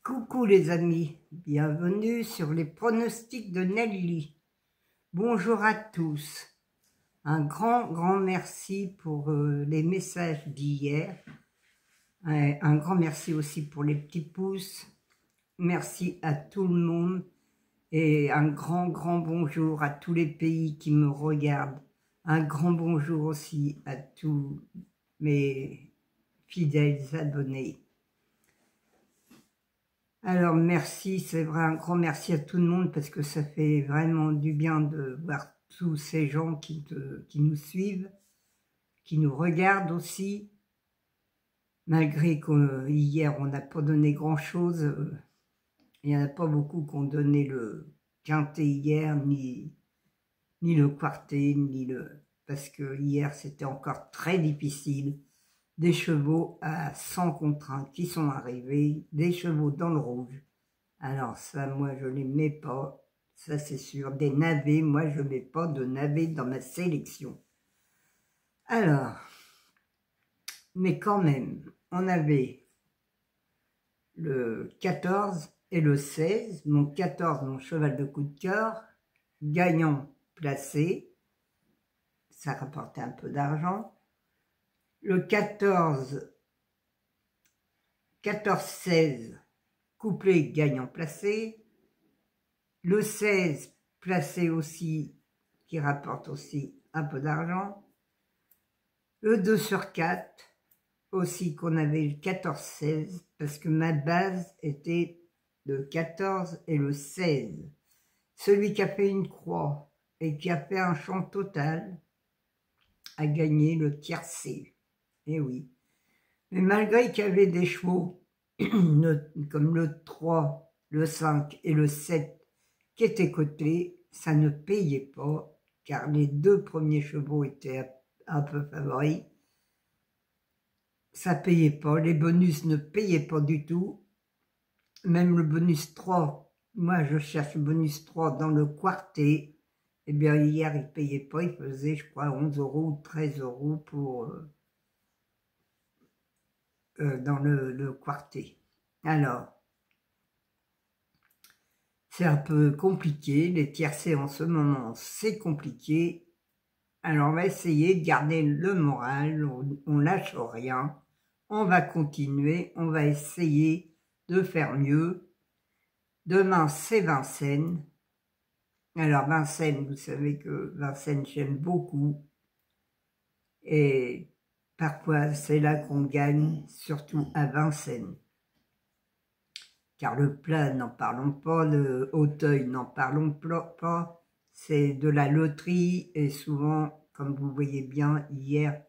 Coucou les amis, bienvenue sur les pronostics de Nelly. Bonjour à tous. Un grand merci pour les messages d'hier. Un grand merci aussi pour les petits pouces. Merci à tout le monde et un grand bonjour à tous les pays qui me regardent. Un grand bonjour aussi à tous mes fidèles abonnés. Alors merci, c'est vrai, un grand merci à tout le monde parce que ça fait vraiment du bien de voir tous ces gens qui nous suivent, qui nous regardent aussi. Malgré qu'hier on n'a pas donné grand chose, il n'y en a pas beaucoup qui ont donné le quintet hier, ni le quartet, parce que hier c'était encore très difficile. Des chevaux à 100 contre 1 qui sont arrivés, des chevaux dans le rouge. Alors ça, moi, je les mets pas, ça c'est sûr. Des navets, moi, je mets pas de navets dans ma sélection. Alors, mais quand même, on avait le 14 et le 16. Mon 14, mon cheval de coup de cœur, gagnant placé, ça rapportait un peu d'argent. Le 14-16, couplé gagnant placé. Le 16 placé aussi, qui rapporte aussi un peu d'argent. Le 2 sur 4, aussi qu'on avait le 14-16, parce que ma base était le 14 et le 16. Celui qui a fait une croix et qui a fait un champ total a gagné le tiercé. Eh oui. Mais malgré qu'il y avait des chevaux comme le 3, le 5 et le 7 qui étaient cotés, ça ne payait pas, car les deux premiers chevaux étaient un peu favoris. Ça payait pas, les bonus ne payaient pas du tout. Même le bonus 3, moi je cherche le bonus 3 dans le quartet. Eh bien hier il payait pas, il faisait je crois 11 € ou 13 € pour... dans le quartet. Alors, c'est un peu compliqué, les tiercés en ce moment, c'est compliqué. Alors, on va essayer de garder le moral, on lâche rien, on va continuer, on va essayer de faire mieux. Demain, c'est Vincennes. Alors, Vincennes, vous savez que Vincennes, j'aime beaucoup. Et parfois, c'est là qu'on gagne, surtout à Vincennes. Car le plat, n'en parlons pas, le Hauteuil, n'en parlons pas, c'est de la loterie et souvent, comme vous voyez bien hier,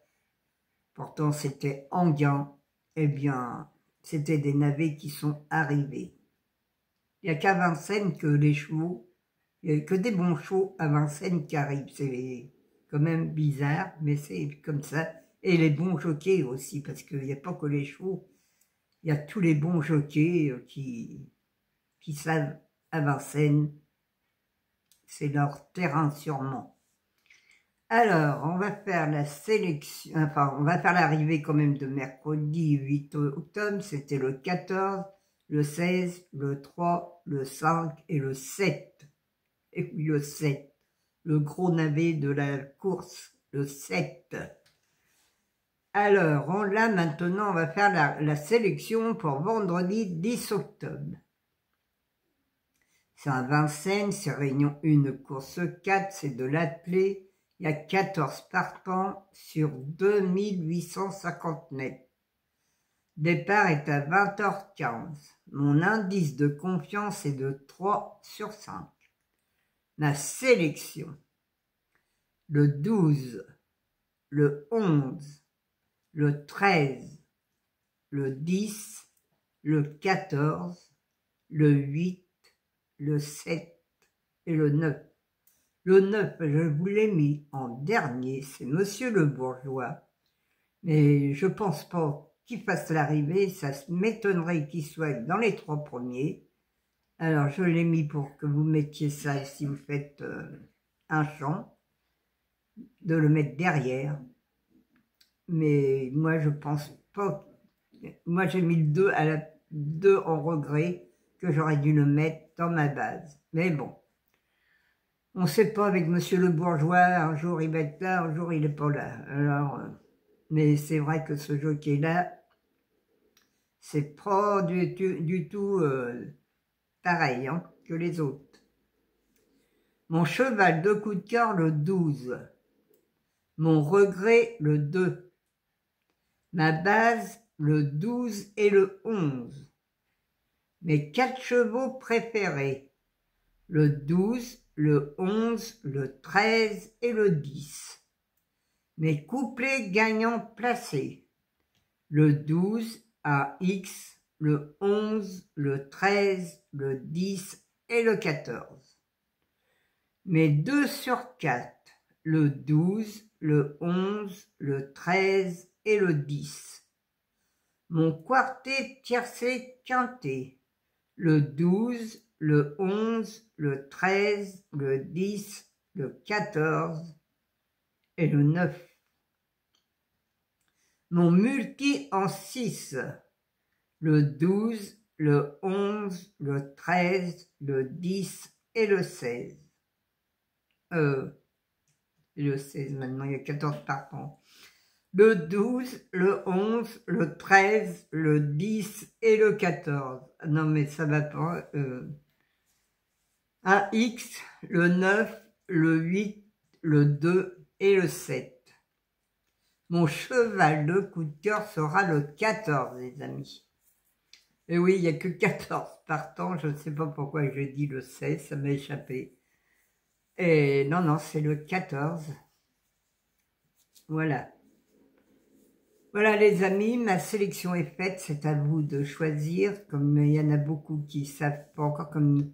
pourtant c'était Enghien, eh bien, c'était des navets qui sont arrivés. Il n'y a qu'à Vincennes que les chevaux, il n'y a que des bons chevaux à Vincennes qui arrivent, c'est quand même bizarre, mais c'est comme ça. Et les bons jockeys aussi, parce qu'il n'y a pas que les chevaux, il y a tous les bons jockeys qui savent à Vincennes, c'est leur terrain sûrement. Alors, on va faire la sélection, enfin, on va faire l'arrivée quand même de mercredi 8 octobre, c'était le 14, le 16, le 3, le 5 et le 7. Et puis le 7, le gros navet de la course, le 7. Alors, là maintenant, on va faire la sélection pour vendredi 10 octobre. C'est un Vincennes, c'est Réunion 1, course 4, c'est de l'attelé. Il y a 14 partants sur 2850 mètres. Départ est à 20h15. Mon indice de confiance est de 3 sur 5. Ma sélection, le 12, le 11, le 13, le 10, le 14, le 8, le 7 et le 9. Le 9, je vous l'ai mis en dernier, c'est Monsieur le Bourgeois. Mais je pense pas qu'il fasse l'arrivée, ça m'étonnerait qu'il soit dans les 3 premiers. Alors je l'ai mis pour que vous mettiez ça si vous faites un champ, de le mettre derrière. Mais moi je pense pas. Moi j'ai mis le 2 en regret, que j'aurais dû le mettre dans ma base. Mais bon, on ne sait pas avec Monsieur le Bourgeois, un jour il va être là, un jour il n'est pas là. Alors, mais c'est vrai que ce jockey-là, c'est pas du tout pareil hein, que les autres. Mon cheval de coup de cœur, le 12. Mon regret, le 2. Ma base, le 12 et le 11. Mes 4 chevaux préférés, le 12, le 11, le 13 et le 10. Mes couplets gagnants placés, le 12 à X, le 11, le 13, le 10 et le 14. Mes 2 sur 4, le 12, le 11, le 13 et le 10. Mon quartet tiercé quinté, le 12, le 11, le 13, le 10, le 14 et le 9. Mon multi en 6, le 12, le 11, le 13, le 10 et le 16. Le 16 maintenant, il y a 14 partants. Le 12, le 11, le 13, le 10 et le 14. Non mais ça va pas. Un X, le 9, le 8, le 2 et le 7. Mon cheval de coup de cœur sera le 14, les amis. Et oui, il n'y a que 14 partants, je ne sais pas pourquoi j'ai dit le 16, ça m'a échappé. Et non, c'est le 14. Voilà. Voilà les amis, ma sélection est faite, c'est à vous de choisir. Comme il y en a beaucoup qui ne savent pas encore, comme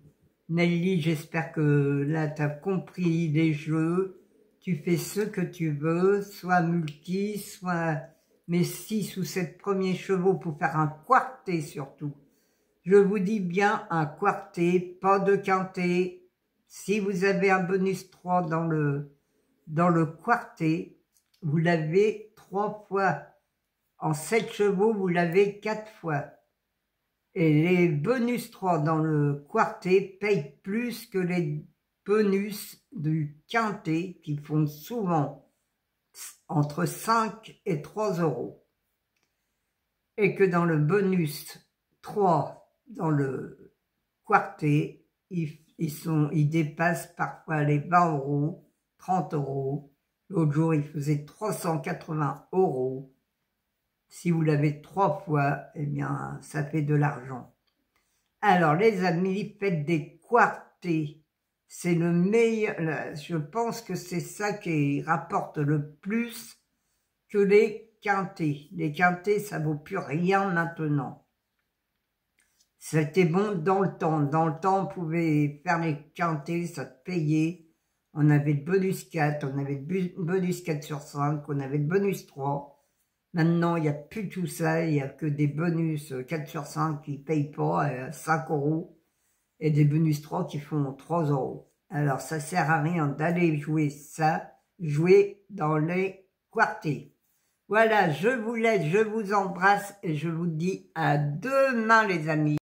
Nelly, j'espère que là tu as compris les jeux. Tu fais ce que tu veux, soit multi, soit mes 6 ou 7 premiers chevaux pour faire un quartet surtout. Je vous dis bien un quartet, pas de quintet. Si vous avez un bonus 3 dans le quartet, vous l'avez 3 fois. En 7 chevaux, vous l'avez 4 fois. Et les bonus 3 dans le quartet payent plus que les bonus du quintet qui font souvent entre 5 et 3 euros. Et que dans le bonus 3 dans le quartet, ils dépassent parfois les 20 euros, 30 euros. L'autre jour, ils faisaient 380 euros. Si vous l'avez 3 fois, eh bien, ça fait de l'argent. Alors, les amis, faites des quartets. C'est le meilleur. Je pense que c'est ça qui rapporte le plus que les quintets. Les quintets, ça vaut plus rien maintenant. C'était bon dans le temps. Dans le temps, on pouvait faire les quintets, ça te payait. On avait le bonus 4, on avait le bonus 4 sur 5, on avait le bonus 3. Maintenant, il n'y a plus tout ça, il n'y a que des bonus 4 sur 5 qui ne payent pas 5 euros et des bonus 3 qui font 3 euros. Alors, ça ne sert à rien d'aller jouer ça, jouer dans les quartets. Voilà, je vous laisse, je vous embrasse et je vous dis à demain les amis.